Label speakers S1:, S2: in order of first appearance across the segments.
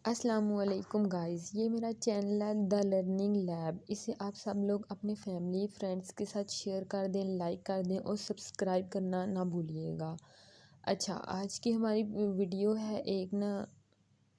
S1: السلام علیکم گائز، یہ میرا چینل ہے دا لرننگ لیب۔ اسے آپ سب لوگ اپنے فیملی فرینڈس کے ساتھ شیئر کر دیں، لائک کر دیں اور سبسکرائب کرنا نہ بھولیے گا۔ اچھا، آج کی ہماری ویڈیو ہے ایک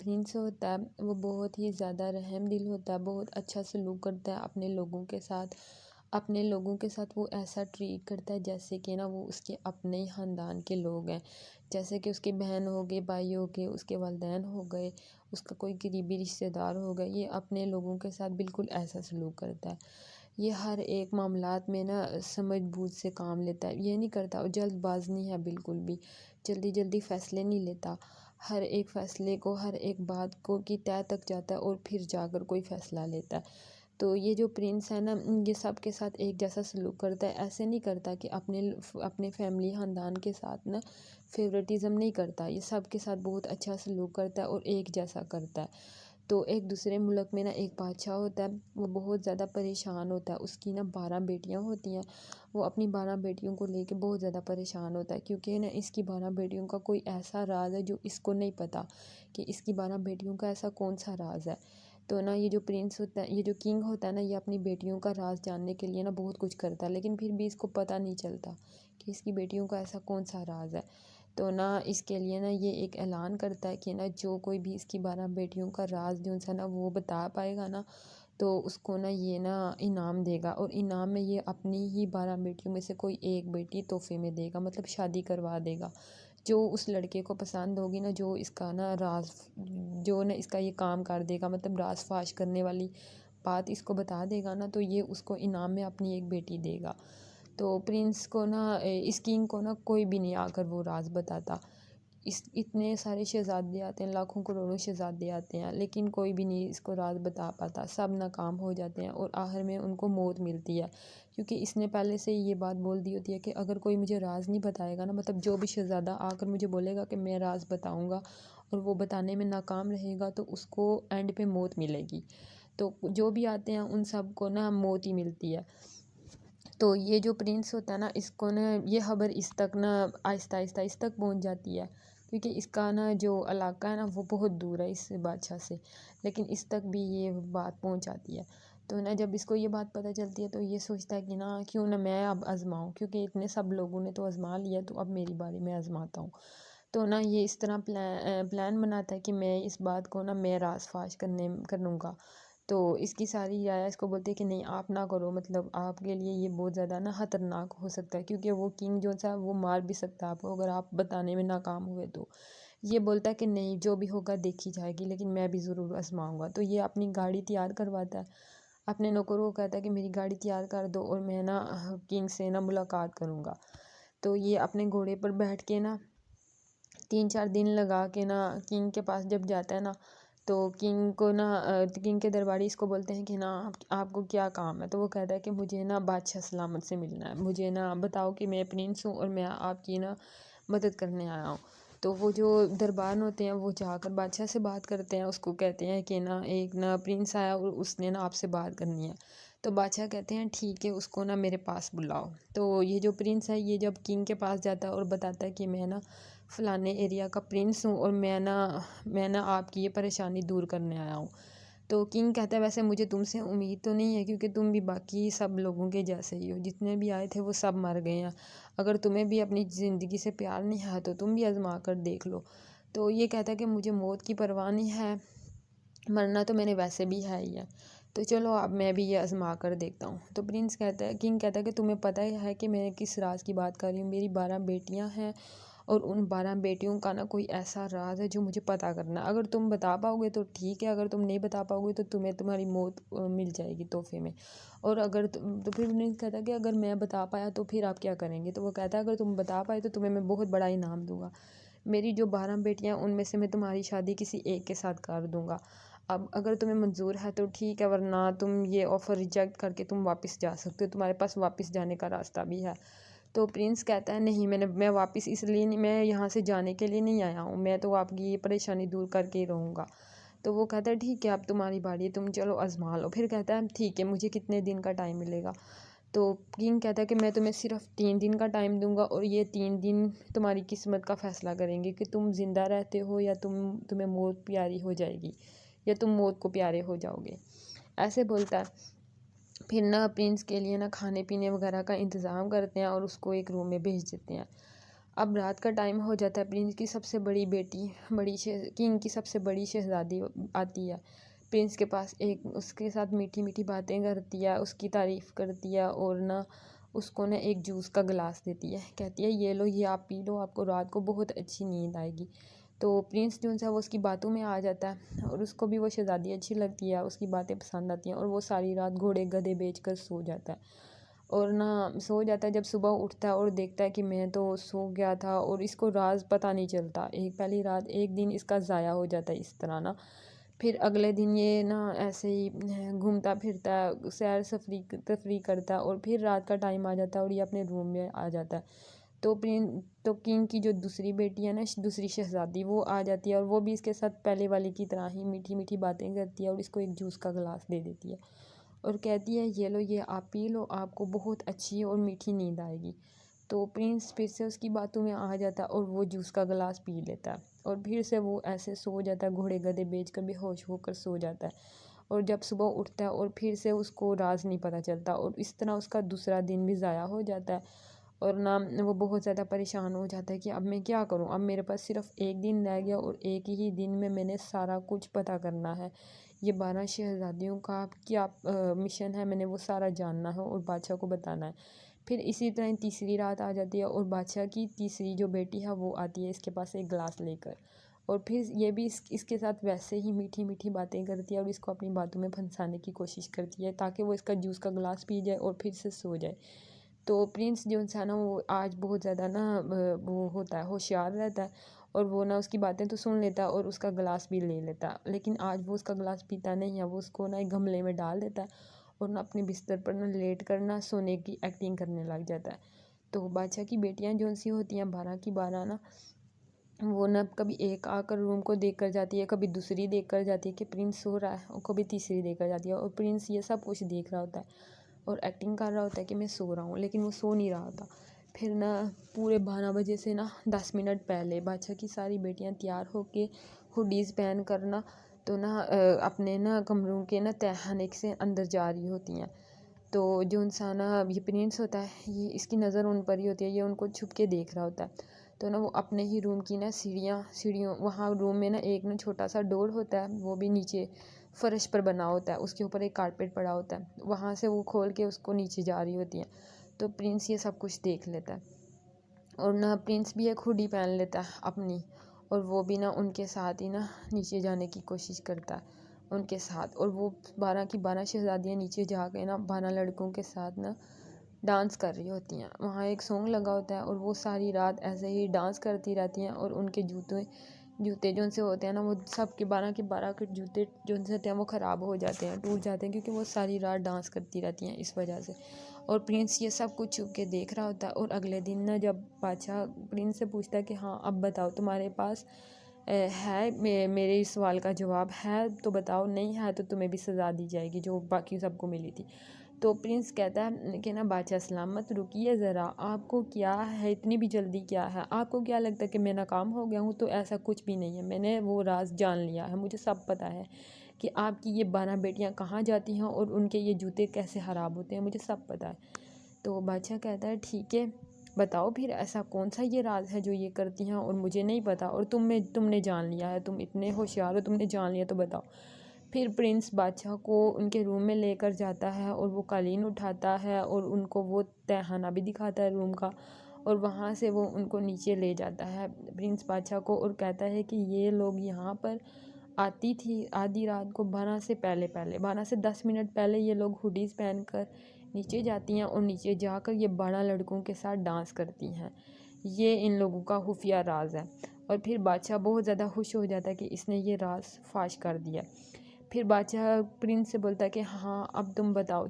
S1: پرنس ہوتا ہے، وہ بہت ہی زیادہ رحم دل ہوتا ہے، بہت اچھا سلوک کرتا ہے اپنے لوگوں کے ساتھ۔ اپنے لوگوں کے ساتھ وہ ایسا ٹریٹ کرتا ہے جیسے کہ وہ اس کے اپنے ہی خاندان کے لوگ ہیں، جیسے کہ اس کی بہن ہو گئے، بھائی ہو گئے، اس کے والدین ہو گئے، اس کا کوئی قریبی رشتہ دار ہو گئے، یہ اپنے لوگوں کے ساتھ بالکل ایسا سلوک کرتا ہے۔ یہ ہر ایک معاملات میں سمجھ بوجھ سے کام لیتا ہے، یہ نہیں کرتا، اور جلد باز نہیں ہے بالکل بھی، جلدی فیصلے نہیں لیتا۔ ہر ایک فیصلے کو، ہر ایک بات کو کی تہہ تک جاتا ہے اور پھر جا کر کوئی فیصلہ لیتا ہے۔ تو یہ جو پرنس ہے یہ سب کے ساتھ ایک جیسا سلوک کرتا ہے، ایسے نہیں کرتا کہ اپنے فیملی خاندان کے ساتھ فیورٹزم نہیں کرتا، یہ سب کے ساتھ بہت اچھا سلوک کرتا ہے اور ایک جیسا کرتا ہے۔ تو ایک دوسرے ملک میں ایک بادشاہ ہوتا ہے، وہ بہت زیادہ پریشان ہوتا ہے، اس کی 12 بیٹیاں ہوتی ہیں، وہ اپنی 12 بیٹیوں کو لے کے بہت زیادہ پریشان ہوتا ہے، کیونکہ اس کی 12 بیٹیوں کا کوئی ایسا راز ہے جو اس کو نہیں پتہ کہ اس کی 12 بیٹیوں کا ایسا کون سا راز ہے۔ تو یہ جو پرنس ہوتا ہے، یہ جو کنگ ہوتا ہے یہ اپنی بیٹیوں کا راز جاننے کے لیے بہت کچھ کرتا ہے، لیکن پھر بھی اس کو پتہ نہیں چلتا کہ اس کی بیٹیوں کا ایسا کون سا راز ہے۔ تو اس کے لیے یہ ایک اعلان کرتا ہے کہ جو کوئی بھی اس کی 12 بیٹیوں کا راز جو وہ بتا پائے گا تو اس کو یہ انعام دے گا، اور انعام میں یہ اپنی ہی 12 بیٹیوں میں سے کوئی ایک بیٹی تحفے میں دے گا، مطلب شادی کروا دے گا، جو اس لڑکے کو پسند ہوگی جو اس کا راز جو اس کا یہ کام کر دے گا، مطلب راز فاش کرنے والی بات اس کو بتا دے گا تو یہ اس کو انعام میں اپنی ایک بیٹی دے گا۔ تو پرنس کو اس کنگ کو کوئی بھی نہیں آ کر وہ راز بتاتا۔ اتنے سارے شہزادے آتے ہیں، لاکھوں کروڑوں شہزادے آتے ہیں، لیکن کوئی بھی نہیں اس کو راز بتا پاتا، سب ناکام ہو جاتے ہیں اور آخر میں ان کو موت ملتی ہے، کیونکہ اس نے پہلے سے یہ بات بول دی ہوتی ہے کہ اگر کوئی مجھے راز نہیں بتائے گا مطلب جو بھی شہزادہ آ کر مجھے بولے گا کہ میں راز بتاؤں گا اور وہ بتانے میں ناکام رہے گا تو اس کو اینڈ پہ موت ملے گی۔ تو جو بھی آتے ہیں ان سب کو موت ہی ملتی ہے۔ تو یہ جو پرنس ہوتا ہے اس کو یہ خبر اس تک آہستہ آہستہ اس تک پہنچ جاتی ہے، کیونکہ اس کا جو علاقہ ہے وہ بہت دور ہے اس بادشاہ سے، لیکن اس تک بھی یہ بات پہنچ جاتی ہے۔ تو جب اس کو یہ بات پتہ چلتی ہے تو یہ سوچتا ہے کہ کیوں میں اب آزماؤں، کیونکہ اتنے سب لوگوں نے تو آزما لیا تو اب میری باری میں آزماتا ہوں۔ تو یہ اس طرح پلان بناتا ہے کہ میں اس بات کو میں راز فاش کروں گا۔ تو اس کی ساری رعایا اس کو بولتے ہیں کہ نہیں آپ نہ کرو، مطلب آپ کے لیے یہ بہت زیادہ خطرناک ہو سکتا ہے، کیونکہ وہ کنگ جو وہ مار بھی سکتا ہے آپ کو اگر آپ بتانے میں ناکام ہوئے تو۔ یہ بولتا ہے کہ نہیں جو بھی ہوگا دیکھی جائے گی، لیکن میں بھی ضرور آزماؤں گا۔ تو یہ اپنی گاڑی تیار کرواتا ہے، اپنے نوکروں کو کہتا ہے کہ میری گاڑی تیار کر دو اور میں کنگ سے ملاقات کروں گا۔ تو یہ اپنے گھوڑے پر بیٹھ کے 3-4 دن لگا کے کنگ کے پاس جب جاتا ہے تو کنگ کو کنگ کے درباری اس کو بولتے ہیں کہ آپ کو کیا کام ہے؟ تو وہ کہتا ہے کہ مجھے بادشاہ سلامت سے ملنا ہے، مجھے بتاؤ کہ میں پرنس ہوں اور میں آپ کی مدد کرنے آیا ہوں۔ تو وہ جو دربان ہوتے ہیں وہ جا کر بادشاہ سے بات کرتے ہیں، اس کو کہتے ہیں کہ ایک پرنس آیا اور اس نے آپ سے بات کرنی ہے۔ تو بادشاہ کہتے ہیں ٹھیک ہے، اس کو میرے پاس بلاؤ۔ تو یہ جو پرنس ہے یہ جب کنگ کے پاس جاتا ہے اور بتاتا ہے کہ میں فلانے ایریا کا پرنس ہوں اور میں آپ کی یہ پریشانی دور کرنے آیا ہوں۔ تو کنگ کہتا ہے ویسے مجھے تم سے امید تو نہیں ہے، کیونکہ تم بھی باقی سب لوگوں کے جیسے ہی ہو، جتنے بھی آئے تھے وہ سب مر گئے ہیں، اگر تمہیں بھی اپنی زندگی سے پیار نہیں ہے تو تم بھی آزما کر دیکھ لو۔ تو یہ کہتا ہے کہ مجھے موت کی پرواہ نہیں ہے، مرنا تو میں نے ویسے بھی ہے ہی ہے، تو چلو اب میں بھی یہ آزما کر دیکھتا ہوں۔ تو کنگ کہتا ہے کہ تمہیں پتہ ہے کہ میں کس راز کی بات کر رہی ہوں، میری 12 بیٹیاں ہیں اور ان 12 بیٹیوں کا کوئی ایسا راز ہے جو مجھے پتہ کرنا ہے، اگر تم بتا پاؤ گے تو ٹھیک ہے، اگر تم نہیں بتا پاؤ گے تو تمہاری موت مل جائے گی تحفے میں، اور اگر تو پھر کہتا ہے کہ اگر میں بتا پایا تو پھر آپ کیا کریں گے؟ تو وہ کہتا ہے اگر تم بتا پائے تو تمہیں میں بہت بڑا انعام دوں گا، میری جو 12 بیٹیاں ان میں سے میں تمہاری شادی کسی ایک کے ساتھ کر دوں گا، اب اگر تمہیں منظور ہے تو ٹھیک ہے، ورنہ تم یہ آفر ریجیکٹ کر کے تم واپس جا سکتے ہو، تمہارے پاس واپس جانے کا راستہ بھی ہے۔ تو پرنس کہتا ہے نہیں، میں واپس اس لیے نہیں، میں یہاں سے جانے کے لیے نہیں آیا ہوں، میں تو آپ کی یہ پریشانی دور کر کے ہی رہوں گا۔ تو وہ کہتا ہے ٹھیک ہے اب تمہاری باری ہے، تم چلو آزما لو۔ پھر کہتا ہے ٹھیک ہے، مجھے کتنے دن کا ٹائم ملے گا؟ تو کنگ کہتا ہے کہ میں تمہیں صرف 3 دن کا ٹائم دوں گا، اور یہ 3 دن تمہاری قسمت کا فیصلہ کریں گے کہ تم زندہ رہتے ہو یا تمہیں موت پیاری ہو جائے گی، یا تم موت کو پیارے ہو جاؤ گے، ایسے بولتا ہے۔ پھر نہ پرنس کے لیے نہ کھانے پینے وغیرہ کا انتظام کرتے ہیں اور اس کو ایک روم میں بھیج دیتے ہیں۔ اب رات کا ٹائم ہو جاتا ہے، پرنس کی سب سے بڑی بیٹی کنگ کی سب سے بڑی شہزادی آتی ہے پرنس کے پاس، اس کے ساتھ میٹھی میٹھی باتیں کرتی ہے، اس کی تعریف کرتی ہے، اور نہ اس کو نہ ایک جوس کا گلاس دیتی ہے، کہتی ہے یہ لو، یہ آپ پی لو، آپ کو رات کو بہت اچھی نیند آئے گی۔ تو پرنس جو ہے وہ اس کی باتوں میں آ جاتا ہے، اور اس کو بھی وہ شہزادی اچھی لگتی ہے، اس کی باتیں پسند آتی ہیں، اور وہ ساری رات گھوڑے گدھے بیچ کر سو جاتا ہے، اور نہ سو جاتا ہے۔ جب صبح اٹھتا ہے اور دیکھتا ہے کہ میں تو سو گیا تھا، اور اس کو راز پتہ نہیں چلتا، پہلی رات ایک دن اس کا ضائع ہو جاتا ہے اس طرح نا۔ پھر اگلے دن یہ نا ایسے ہی گھومتا پھرتا ہے، سیر تفریح کرتا ہے، اور پھر رات کا ٹائم آ جاتا ہے اور یہ اپنے روم میں آ جاتا ہے۔ تو کنگ کی جو دوسری بیٹی ہے نا، دوسری شہزادی، وہ آ جاتی ہے، اور وہ بھی اس کے ساتھ پہلے والی کی طرح ہی میٹھی میٹھی باتیں کرتی ہے، اور اس کو ایک جوس کا گلاس دے دیتی ہے، اور کہتی ہے یہ لو، یہ آپ پی لو، آپ کو بہت اچھی اور میٹھی نیند آئے گی۔ تو پرنس پھر سے اس کی باتوں میں آ جاتا ہے اور وہ جوس کا گلاس پی لیتا ہے، اور پھر سے وہ ایسے سو جاتا ہے، گھوڑے گدھے بیچ کر بے ہوش ہو کر سو جاتا ہے، اور جب صبح اٹھتا ہے اور پھر سے اس کو راز نہیں پتہ چلتا، اور اس طرح اس کا دوسرا دن بھی ضائع ہو جاتا ہے، اور نہ وہ بہت زیادہ پریشان ہو جاتا ہے کہ اب میں کیا کروں، اب میرے پاس صرف ایک دن رہ گیا، اور ایک ہی دن میں نے سارا کچھ پتہ کرنا ہے، یہ 12 شہزادیوں کا کیا مشن ہے، میں نے وہ سارا جاننا ہے اور بادشاہ کو بتانا ہے۔ پھر اسی طرح تیسری رات آ جاتی ہے، اور بادشاہ کی تیسری جو بیٹی ہے وہ آتی ہے اس کے پاس ایک گلاس لے کر، اور پھر یہ بھی اس کے ساتھ ویسے ہی میٹھی میٹھی باتیں کرتی ہے، اور اس کو اپنی باتوں میں پھنسانے کی کوشش کرتی ہے تاکہ وہ اس کا جوس کا گلاس پی جائے اور پھر سے سو جائے۔ تو پرنس جو ہے نا وہ آج بہت زیادہ نا وہ ہوتا ہے، ہوشیار رہتا ہے، اور وہ نا اس کی باتیں تو سن لیتا ہے اور اس کا گلاس بھی لے لیتا ہے، لیکن آج وہ اس کا گلاس پیتا نہیں ہے، وہ اس کو نا ایک گملے میں ڈال دیتا ہے، اور نہ اپنے بستر پر نہ لیٹ کر نہ سونے کی ایکٹنگ کرنے لگ جاتا ہے۔ تو بادشاہ کی بیٹیاں جو سی ہوتی ہیں 12 کی 12 نا، وہ نہ کبھی ایک آ کر روم کو دیکھ کر جاتی ہے، کبھی دوسری دیکھ کر جاتی ہے کہ پرنس سو رہا ہے، اور کبھی تیسری دیکھ کر جاتی ہے، اور پرنس یہ سب کچھ دیکھ رہا ہوتا ہے اور ایکٹنگ کر رہا ہوتا ہے کہ میں سو رہا ہوں، لیکن وہ سو نہیں رہا ہوتا۔ پھر نہ پورے 12 بجے سے نا 10 منٹ پہلے بادشاہ کی ساری بیٹیاں تیار ہو کے ہوڈیز پہن کر نا تو نا اپنے نا کمروں کے نا تہخانے سے اندر جا رہی ہوتی ہیں۔ تو جو انسان یہ پرنس ہوتا ہے، یہ اس کی نظر ان پر ہی ہوتی ہے، یہ ان کو چھپ کے دیکھ رہا ہوتا ہے، تو نا وہ اپنے ہی روم کی نا سیڑھیوں وہاں روم میں نا ایک نا چھوٹا سا ڈور ہوتا ہے، وہ بھی نیچے فرش پر بنا ہوتا ہے، اس کے اوپر ایک کارپیٹ پڑا ہوتا ہے، وہاں سے وہ کھول کے اس کو نیچے جا رہی ہوتی ہیں، تو پرنس یہ سب کچھ دیکھ لیتا ہے، اور نہ پرنس بھی ایک ہوڈی پہن لیتا ہے اپنی، اور وہ بھی نا ان کے ساتھ ہی نا نیچے جانے کی کوشش کرتا ہے ان کے ساتھ، اور وہ 12 کی 12 شہزادیاں نیچے جا کے نا 12 لڑکوں کے ساتھ نا ڈانس کر رہی ہوتی ہیں، وہاں ایک سانگ لگا ہوتا ہے، اور وہ ساری رات ایسے ہی ڈانس کرتی رہتی ہیں، اور ان کے جوتے جو ان سے ہوتے ہیں نا، وہ سب کے 12 کے 12 کے جوتے جو ان سے ہوتے ہیں وہ خراب ہو جاتے ہیں، ٹوٹ جاتے ہیں، کیونکہ وہ ساری رات ڈانس کرتی رہتی ہیں اس وجہ سے، اور پرنس یہ سب کچھ چھپ کے دیکھ رہا ہوتا ہے۔ اور اگلے دن نا جب بادشاہ پرنس سے پوچھتا ہے کہ ہاں اب بتاؤ تمہارے پاس ہے میرے اس سوال کا جواب ہے تو بتاؤ، نہیں ہے تو تمہیں بھی سزا دی جائے گی جو باقی سب کو ملی تھی۔ تو پرنس کہتا ہے کہ نا بادشاہ سلامت، رکیے ذرا، آپ کو کیا ہے، اتنی بھی جلدی کیا ہے، آپ کو کیا لگتا ہے کہ میں ناکام ہو گیا ہوں؟ تو ایسا کچھ بھی نہیں ہے، میں نے وہ راز جان لیا ہے، مجھے سب پتہ ہے کہ آپ کی یہ 12 بیٹیاں کہاں جاتی ہیں اور ان کے یہ جوتے کیسے خراب ہوتے ہیں، مجھے سب پتہ ہے۔ تو بادشاہ کہتا ہے ٹھیک ہے، بتاؤ پھر ایسا کون سا یہ راز ہے جو یہ کرتی ہیں اور مجھے نہیں پتہ، اور تم نے جان لیا ہے، تم اتنے ہوشیار ہو، تم نے جان لیا تو بتاؤ۔ پھر پرنس بادشاہ کو ان کے روم میں لے کر جاتا ہے، اور وہ قالین اٹھاتا ہے اور ان کو وہ تہخانہ بھی دکھاتا ہے روم کا، اور وہاں سے وہ ان کو نیچے لے جاتا ہے پرنس بادشاہ کو، اور کہتا ہے کہ یہ لوگ یہاں پر آتی تھی آدھی رات کو 12 سے پہلے 12 سے 10 منٹ پہلے یہ لوگ ہوڈیز پہن کر نیچے جاتی ہیں، اور نیچے جا کر یہ 12 لڑکوں کے ساتھ ڈانس کرتی ہیں، یہ ان لوگوں کا خفیہ راز ہے۔ اور پھر بادشاہ بہت زیادہ خوش ہو جاتا ہے کہ اس نے یہ راز فاش کر دیا۔ پھر بادشاہ پرنس سے بولتا ہے کہ ہاں اب تم بتاؤ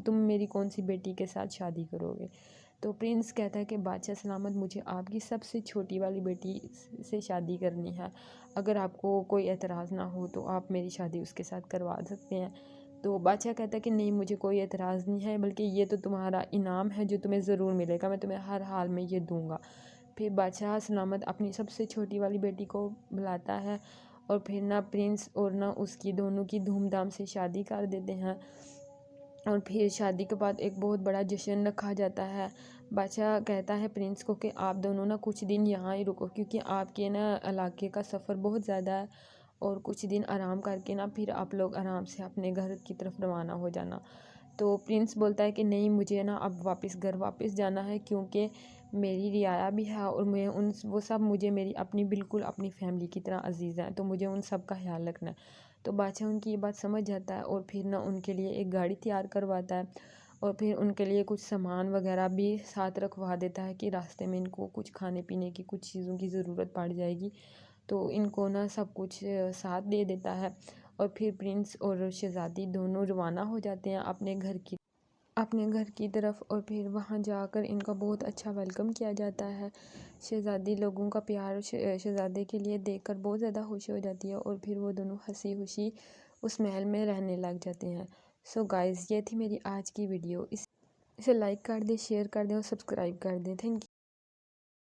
S1: تم میری کون سی بیٹی کے ساتھ شادی کرو گے؟ تو پرنس کہتا ہے کہ بادشاہ سلامت، مجھے آپ کی سب سے چھوٹی والی بیٹی سے شادی کرنی ہے، اگر آپ کو کوئی اعتراض نہ ہو تو آپ میری شادی اس کے ساتھ کروا سکتے ہیں۔ تو بادشاہ کہتا ہے کہ نہیں مجھے کوئی اعتراض نہیں ہے، بلکہ یہ تو تمہارا انعام ہے جو تمہیں ضرور ملے گا، میں تمہیں ہر حال میں یہ دوں گا۔ پھر بادشاہ سلامت اپنی سب سے چھوٹی والی بیٹی کو بلاتا ہے اور پھر نہ پرنس اور نہ اس کی دونوں کی دھوم دھام سے شادی کر دیتے ہیں، اور پھر شادی کے بعد ایک بہت بڑا جشن رکھا جاتا ہے۔ بادشاہ کہتا ہے پرنس کو کہ آپ دونوں نا کچھ دن یہاں ہی رکو، کیونکہ آپ کے نا علاقے کا سفر بہت زیادہ ہے، اور کچھ دن آرام کر کے نا پھر آپ لوگ آرام سے اپنے گھر کی طرف روانہ ہو جانا۔ تو پرنس بولتا ہے کہ نہیں مجھے نا اب گھر واپس جانا ہے، کیونکہ میری رعایا بھی ہے اور وہ سب مجھے میری بالکل اپنی فیملی کی طرح عزیز ہیں، تو مجھے ان سب کا خیال رکھنا ہے۔ تو بادشاہ ان کی یہ بات سمجھ جاتا ہے اور پھر نہ ان کے لیے ایک گاڑی تیار کرواتا ہے، اور پھر ان کے لیے کچھ سامان وغیرہ بھی ساتھ رکھوا دیتا ہے کہ راستے میں ان کو کچھ کھانے پینے کی کچھ چیزوں کی ضرورت پڑ جائے گی، تو ان کو نا سب کچھ ساتھ دے دیتا ہے۔ اور پھر پرنس اور شہزادی دونوں روانہ ہو جاتے ہیں اپنے گھر کی طرف، اور پھر وہاں جا کر ان کا بہت اچھا ویلکم کیا جاتا ہے۔ شہزادی لوگوں کا پیار شہزادے کے لیے دیکھ کر بہت زیادہ خوش ہو جاتی ہے، اور پھر وہ دونوں ہنسی خوشی اس محل میں رہنے لگ جاتے ہیں۔ سو گائز، یہ تھی میری آج کی ویڈیو، اسے لائک کر دیں، شیئر کر دیں اور سبسکرائب کر دیں۔ Thank you.